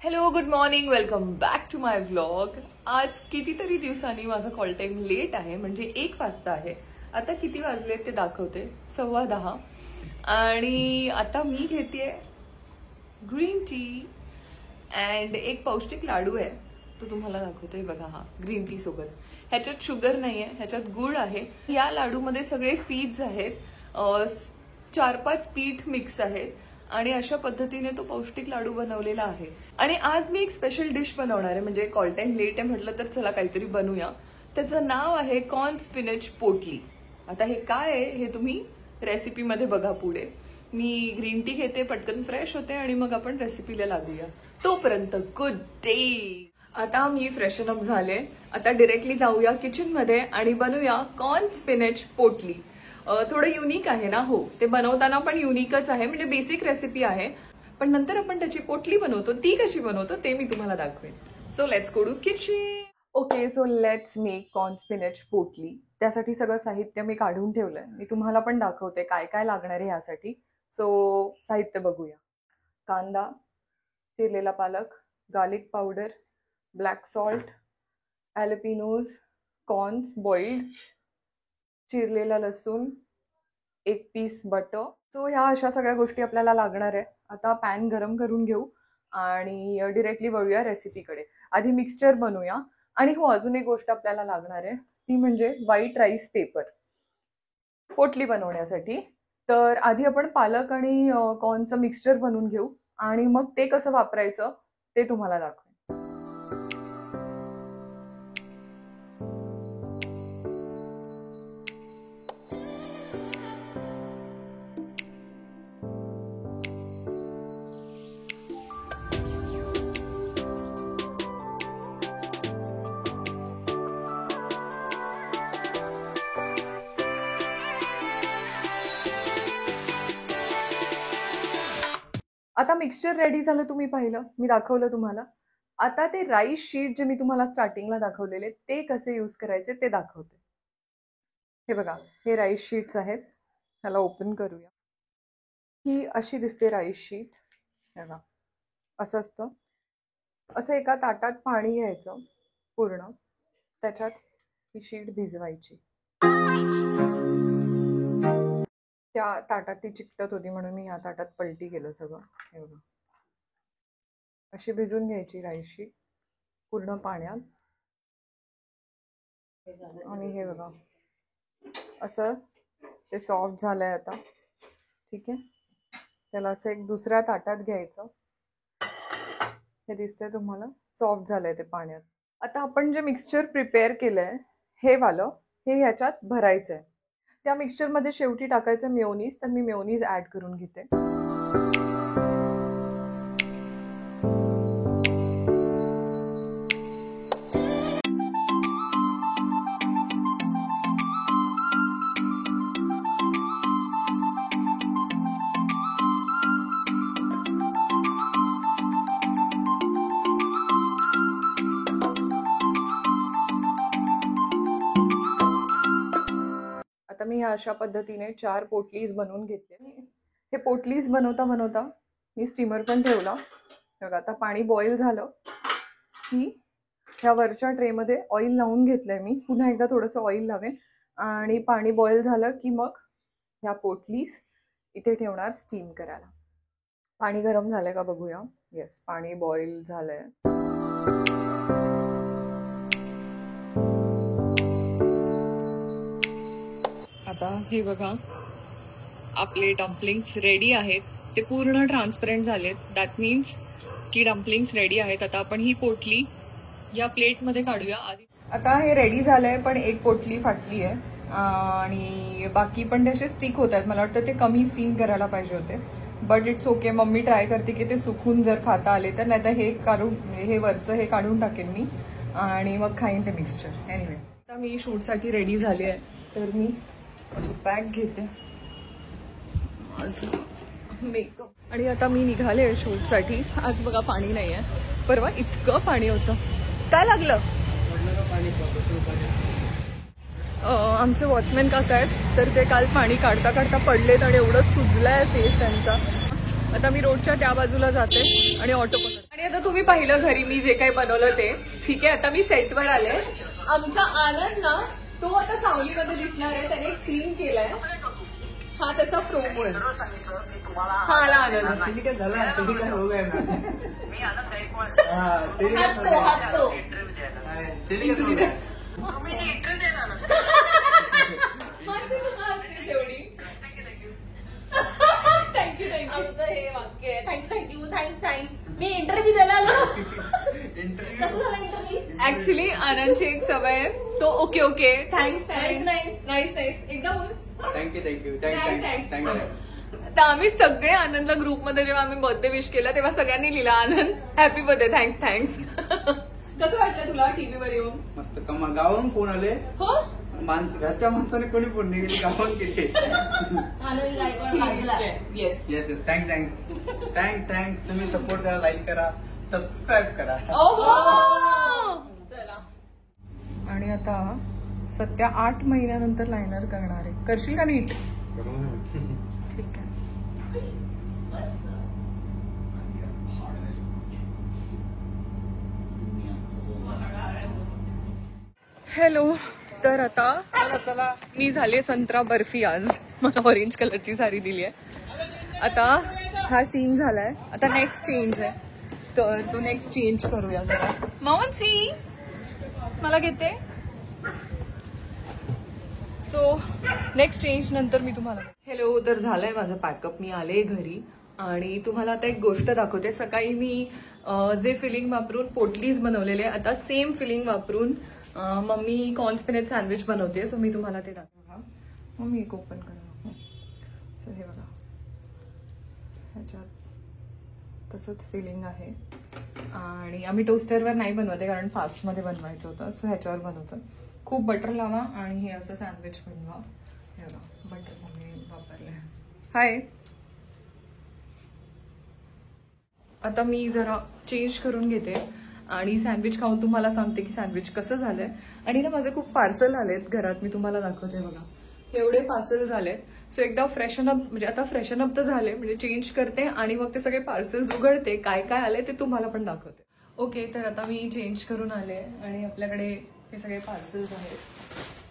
Hello, good morning, welcome back to my vlog. आज कितीतरी दिवसांनी माझा कॉल टाइम लेट आहे, म्हणजे 1 वाजता आहे. आता किती वाजले ते दाखवते, 10:15. आणि आता मी घेते ग्रीन टी अँड एक पौष्टिक लाडू आहे, तो तुम्हाला दाखवते. बघा, हा ग्रीन टी सोबत. ह्याच्यात शुगर नाहीये, ह्याच्यात गुळ आहे. या लाडूमध्ये सगळे सीड्स आहेत, 4-5 पीठ मिक्स आहेत आणि अशा पद्धतीने तो पौष्टिक लाडू बनवलेला आहे. आणि आज मी एक स्पेशल डिश बनवणार आहे, म्हणजे कॉल टाइम लेट आहे म्हटलं तर चला काहीतरी बनवूया. त्याचं नाव आहे कॉर्न स्पिनच पोटली. आता हे काय आहे हे तुम्ही रेसिपीमध्ये बघा पुढे. मी ग्रीन टी घेते, पटकन फ्रेश होते आणि मग आपण रेसिपीला लागूया. तोपर्यंत गुड डे. आता मी फ्रेशन अप झाले. आता डिरेक्टली जाऊया किचन मध्ये आणि बनवूया कॉर्न स्पिनच पोटली. थोडं युनिक आहे ना. हो, ते बनवताना पण युनिकच आहे, म्हणजे बेसिक रेसिपी आहे, पण नंतर आपण त्याची पोटली बनवतो, ती कशी बनवतो ते मी तुम्हाला दाखवेन. So let's go to kitchen. Okay, so let's make corn spinach potli. त्यासाठी सगळं साहित्य मी काढून ठेवलंय. मी तुम्हाला पण दाखवते काय काय लागणार आहे यासाठी. सो साहित्य बघूया. कांदा, चिरलेला पालक, garlic powder, black salt, jalapenos, corns boiled, चिरलेला लसूण, 1 पीस बटर. सो ह्या अशा सगळ्या गोष्टी आपल्याला लागणार आहे. आता पॅन गरम करून घेऊ आणि डिरेक्टली वळूया रेसिपीकडे. आधी मिक्सचर बनवूया. आणि हो, अजून एक गोष्ट आपल्याला लागणार आहे, ती म्हणजे व्हाईट राईस पेपर पोटली बनवण्यासाठी. तर आधी आपण पालक आणि कॉर्नचं मिक्सचर बनवून घेऊ आणि मग ते कसं वापरायचं ते तुम्हाला दाखवेन. आता मिक्सचर रेडी झालं, तुम्ही पाहिलं, मी दाखवलं तुम्हाला. आता ते राईस शीट जे मी तुम्हाला स्टार्टिंगला दाखवलेले ते कसे यूज करायचे ते दाखवते. हे बघा, हे राईस शीट्स आहेत. ह्याला ओपन करूया. ही अशी दिसते राईस शीट. हे बघा, असं असतं. असं एका ताटात पाणी घ्यायचं पूर्ण, त्याच्यात ही शीट भिजवायची. त्या ताटात ती चिकटत होती म्हणून मी ह्या ताटात पलटी केलं सगळं. हे बघा, अशी भिजून घ्यायची राईस शीट पूर्ण पाण्यात. आणि हे बघा, असं ते सॉफ्ट झालंय आता. ठीक आहे, त्याला असं एक दुसऱ्या ताटात घ्यायचं. हे दिसतंय तुम्हाला, सॉफ्ट झालंय ते पाण्यात. आता आपण जे मिक्सचर प्रिपेअर केलंय हे वालं, हे ह्याच्यात भरायचंय. त्या मिक्सचरमध्ये शेवटी टाकायचं मेयोनीज. तर मी मेयोनीज ऍड करून घेते. आता मी ह्या अशा पद्धतीने 4 पोटलीज बनवून घेतले. हे पोटलीज बनवता बनवता मी स्टीमर पण ठेवला. बघा, आता पाणी बॉईल झालं की ह्या वरच्या ट्रेमध्ये ऑइल लावून घेतलंय मी. पुन्हा एकदा थोडंसं ऑइल लावेन आणि पाणी बॉईल झालं की मग ह्या पोटलीज इथे ठेवणार स्टीम करायला. पाणी गरम झालंय का बघूया. येस, पाणी बॉईल झालंय. आता हे बघा, आपले डम्पलिंग्स रेडी आहेत. ते पूर्ण ट्रान्सपरंट झालेत. दॅट मीन्स की डम्पलिंग्स रेडी आहेत. आता आपण ही पोटली या प्लेटमध्ये काढूया आधी. आता हे रेडी झालंय, पण एक पोटली फाटली आहे आणि बाकी पण ते असे स्टिक होत आहेत. मला वाटतं ते कमी स्टीम करायला पाहिजे होते, but it's okay. Mummy try करते की ते सुकून जर खाता आले तर. नाही तर हे काढून, हे वरचं हे काढून टाकेन मी आणि मग खाईन ते मिक्सचर. एनिवे, आता मी शूटसाठी रेडी झाली आहे. तर मी बॅग घेते, मेकअप. आणि आता मी निघाले शूटसाठी. आज बघा पाणी नाही आहे. परवा इतकं पाणी होतं. काय लागलं? आमचे वॉचमॅन काका आहेत, तर ते काल पाणी काढता काढता पडलेत आणि एवढं सुजलाय फेस त्यांचा. आता मी रोडच्या त्या बाजूला जाते आणि ऑटो पकडते. आणि आता तुम्ही पाहिलं घरी मी जे काही बनवलं ते. ठीक आहे, आता मी सेटवर आले. आमचा आनंद ना तो आता सावलीमध्ये दिसणार आहे. त्याने एक सीन केलाय. हा त्याचा प्रोमो आहे. हा आला आनंद. हाच तो थँक्यू आमचं हे वाक्य आहे. Thank you thanks. मी इंटरव्ह्यू द्यायला आलो. ऍक्च्युली आनंदची एक सवय आहे. तो ओके थँक्स नाईस एकदा बोल. थँक्यू. तर आम्ही सगळे आनंदला ग्रुपमध्ये जेव्हा आम्ही बर्थडे विश केला तेव्हा सगळ्यांनी लिहिला आनंद हॅपी बर्थडे थँक्स. कसं वाटलं तुला टीव्हीवर येऊन? मस्त कमाल. गावावरून फोन आले. हो घरच्या माणसाने कोणी फोन नाही केली, गावावरून केले. Yes thanks. तुम्ही सपोर्ट करा, लाईक करा, सबस्क्राईब करा. आणि आता सध्या 8 महिन्यानंतर लायनर करणार आहे. करशील का नीट? ठीक आहे. हॅलो. तर आता मी झाली संत्रा बर्फी. आज मला ऑरेंज कलरची साडी दिली आहे. आता हा सीन झालाय. आता नेक्स्ट चेंज आहे. तर तो नेक्स्ट चेंज करूया जरा. मावनसी मला घेते. सो नेक्स्ट चेंज नंतर मी तुम्हाला. हॅलो. तर झालंय माझं पॅकअप. मी आले घरी आणि तुम्हाला आता एक गोष्ट दाखवते. सकाळी मी जे फिलिंग वापरून पोटलीज बनवलेले आता सेम फिलिंग वापरून मम्मी कॉर्नस्पिनेच सँडविच बनवते. सो मी तुम्हाला ते दाखवा. मम्मी एक ओपन करा. सो हे बघा, ह्याच्यात तसंच फिलिंग आहे. आणि आम्ही टोस्टरवर नाही बनवते कारण फास्टमध्ये बनवायचं होतं. सो ह्याच्यावर बनवतो. खूप बटर लावा आणि हे असं सँडविच बनवा. हे बघा बटर मम्मी वापरले. हाय. आता मी जरा चेंज करून घेते आणि सँडविच खाऊन तुम्हाला सांगते की सँडविच कसं झालंय. आणि ना माझे खूप पार्सल आलेत घरात. मी तुम्हाला दाखवते बघा. एवढे पार्सल झालेत. सो एकदा फ्रेशन अप म्हणजे आता फ्रेशन अप तर झाले म्हणजे चेंज करते आणि मग ते सगळे पार्सल्स उघडते. काय काय आले ते तुम्हाला पण दाखवते. ओके. तर आता मी चेंज करून आले आणि आपल्याकडे हे सगळे पार्सल्स आहेत.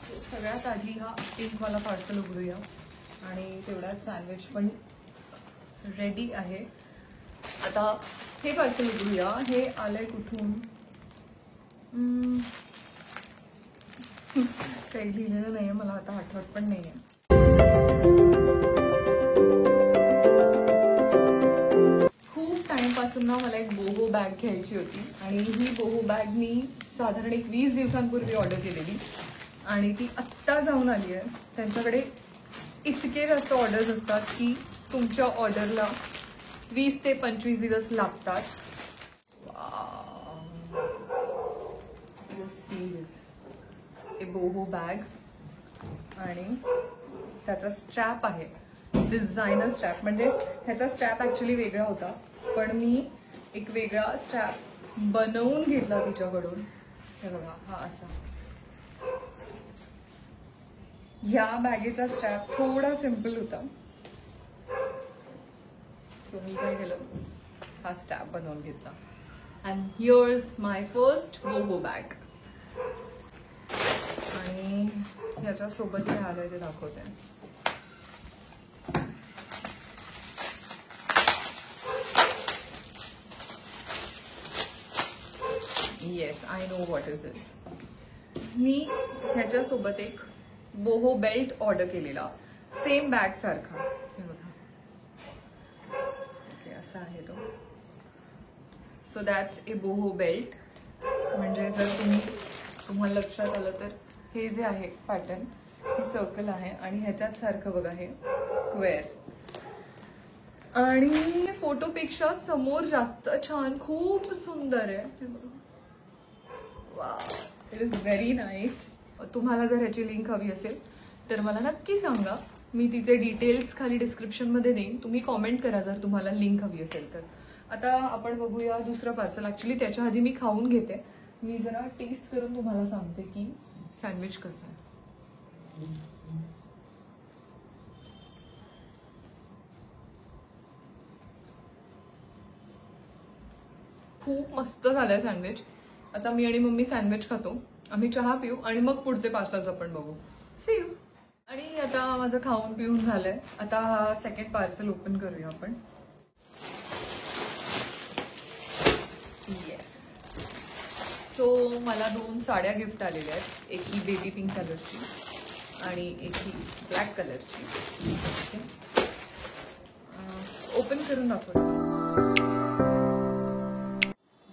सो सगळ्यात आधी हा पिंकवाला पार्सल उघडूया आणि तेवढ्यात सँडविच पण रेडी आहे. आता हे पार्सल उघडूया. हे आलंय कुठून? काही लिहिलेलं नाहीये मला आता आठवत पण नाहीये. खूप टाइमपासून ना मला एक बोहो बॅग घ्यायची होती आणि ही बोहो बॅग मी साधारण एक 20 दिवसांपूर्वी ऑर्डर केलेली आणि ती आत्ता जाऊन आली आहे. त्यांच्याकडे इतके जास्त ऑर्डर्स असतात की तुमच्या ऑर्डरला 20 ते 25 दिवस लागतात. ए बोहो बॅग आणि त्याचा स्ट्रॅप आहे डिझायनर स्ट्रॅप. म्हणजे ह्याचा स्ट्रॅप ऍक्च्युली वेगळा होता पण मी एक वेगळा स्ट्रॅप बनवून घेतला तिच्याकडून. हे बघा हा असा. ह्या बॅगेचा स्ट्रॅप थोडा सिम्पल होता. सो मी काय केलं हा स्ट्रॅप बनवून घेतला. And here's my first boho bag. आणि ह्याच्यासोबत काय आलंय ते दाखवते. Yes I know what is this. मी ह्याच्यासोबत एक बोहो बेल्ट ऑर्डर केलेला सेम बॅग सारखा. हे बघा ओके असा आहे तो. So that's a boho belt. म्हणजे जर तुम्हाला लक्षात आलं तर हे जे आहे पॅटर्न हे सर्कल आहे आणि ह्याच्यात सारखं बघा हे स्क्वेअर. आणि फोटोपेक्षा समोर जास्त छान खूप सुंदर आहे. Wow it is very nice. तुम्हाला जर ह्याची लिंक हवी असेल तर मला नक्की सांगा. मी तिचे डिटेल्स खाली डिस्क्रिप्शनमध्ये देईन. तुम्ही कॉमेंट करा जर तुम्हाला लिंक हवी असेल तर. आता आपण बघूया दुसरं पार्सल. ऍक्च्युली त्याच्या आधी मी खाऊन घेते. मी जरा टेस्ट करून तुम्हाला सांगते की सँडविच कसं आहे. खूप मस्त झालंय सँडविच. आता मी आणि मम्मी सँडविच खातो, आम्ही चहा पिऊ आणि मग पुढचे पार्सल्स आपण बघू. See you. आणि आता माझं खाऊन पिऊन झालंय. आता हा सेकंड पार्सल ओपन करूया आपण. येस. सो मला 2 साड्या गिफ्ट आलेल्या आहेत. एक ही बेबी पिंक कलरची आणि एक ही ब्लॅक कलरची. ओपन करून दाखवतो.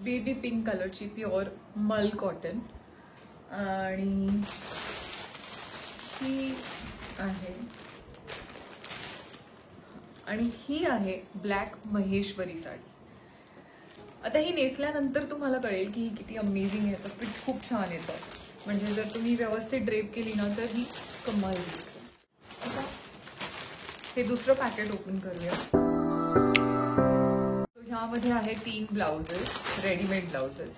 बेबी पिंक कलरची प्युअर मल कॉटन आणि ही आहे आणि ही आहे ब्लॅक महेश्वरी साडी. आता ही नेसल्यानंतर तुम्हाला कळेल की ही किती अमेझिंग आहे. तर फिट खूप छान येतं, म्हणजे जर तुम्ही व्यवस्थित ड्रेप केली ना तर ही कमाल दिसते. आता हे दुसरं पॅकेट ओपन करूया. ह्यामध्ये आहे 3 ब्लाउजेस, रेडीमेड ब्लाउजेस.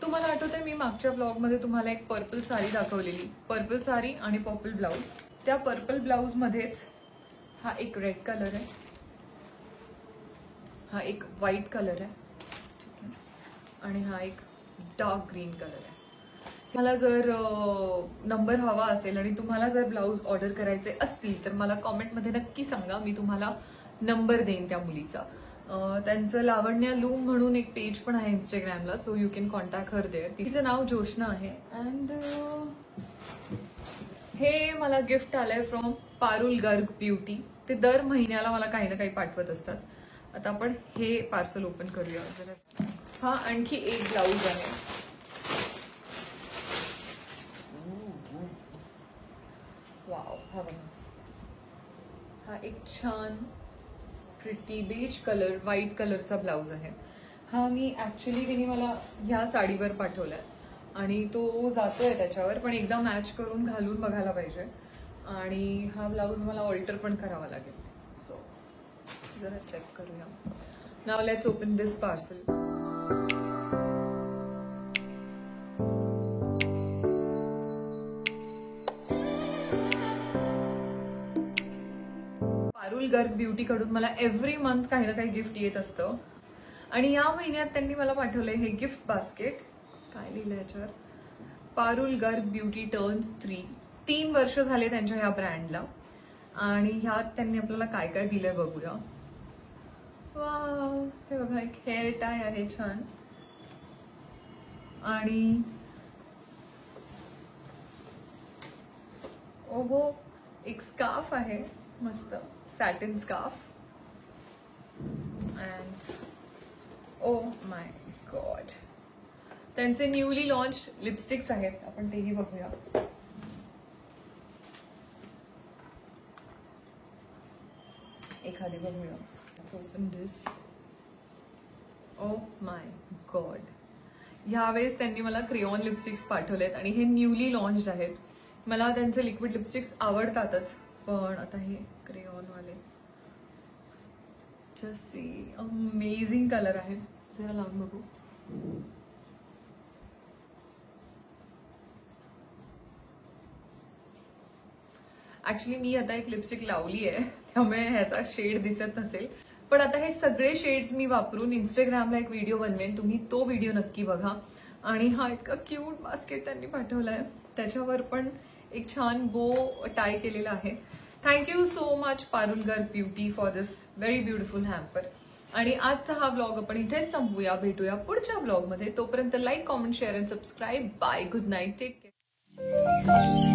तुम्हाला आठवतंय मी मागच्या ब्लॉगमध्ये तुम्हाला एक पर्पल साडी दाखवलेली, पर्पल साडी आणि पर्पल ब्लाउज. त्या पर्पल ब्लाउज मध्येच हा एक रेड कलर आहे, हा एक व्हाईट कलर आहे, ठीक आहे, आणि हा एक डार्क ग्रीन कलर आहे. मला जर नंबर हवा असेल आणि तुम्हाला जर ब्लाऊज ऑर्डर करायचे असतील तर मला कॉमेंटमध्ये नक्की सांगा, मी तुम्हाला नंबर देईन त्या मुलीचा. त्यांचं लावण्या लूम म्हणून एक पेज पण आहे इंस्टाग्रामला, so you can contact her there. तिचं नाव जोशना आहे. अँड हे मला गिफ्ट आलंय फ्रॉम पारुल गर्ग ब्युटी. ते दर महिन्याला मला काही ना काही पाठवत असतात. आता आपण हे पार्सल ओपन करूया जरा. हा आणखी एक ब्लाऊज आहे. वाव, हा बघा, हा एक छान प्रिटी बेज कलर व्हाईट कलरचा ब्लाऊज आहे. हा मी ऍक्च्युली तिने मला ह्या साडीवर पाठवलाय आणि तो जातोय त्याच्यावर, पण एकदा मॅच करून घालून बघायला पाहिजे. आणि हा ब्लाऊज मला ऑल्टर पण करावा लागेल. सो जरा चेक करूया. Now let's open this parcel. Parul Garg beauty कडून मला एव्हरी मंथ काही ना काही गिफ्ट येत असतं आणि या महिन्यात त्यांनी मला पाठवलंय हे गिफ्ट बास्केट. काय लिहिलंय याच्यावर? Parul Garg beauty turns 3. 3 वर्ष झाले त्यांच्या ह्या ब्रँडला आणि ह्यात त्यांनी आपल्याला काय काय दिलंय बघूया. वाव, हे बघा, एक हेअर टाय आहे छान आणि ओहो, एक स्कार्फ आहे मस्त, satin scarf. And oh my God, त्यांचे न्यूली लॉन्च लिपस्टिक्स आहेत, आपण तेही बघूया. एखादी बघूया. Open this. Oh my God, ह्यावेळेस त्यांनी मला क्रेयॉन लिपस्टिक्स पाठवलेत आणि हे न्यूली लॉन्च्ड आहेत. मला त्यांचे लिक्विड लिपस्टिक्स आवडतातच, पण आता हे क्रेयॉन वाले जस्ट सी, अमेझिंग कलर आहे. जरा लावून बघू. ऍक्च्युली मी आता एक लिपस्टिक लावली आहे त्यामुळे ह्याचा शेड दिसत नसेल, पण आता हे सगळे शेड्स मी वापरून इंस्टाग्रामला एक व्हिडिओ बनवेन, तुम्ही तो व्हिडिओ नक्की बघा. आणि हा इतका क्यूट बास्केट त्यांनी पाठवलाय, त्याच्यावर पण एक छान बो टाय केलेला आहे. Thank you so much Parul Garg beauty for this very beautiful hamper. आणि आजचा हा ब्लॉग आपण इथेच संपवूया. भेटूया पुढच्या ब्लॉगमध्ये. तोपर्यंत like, comment, share and subscribe. Bye, good night, take care.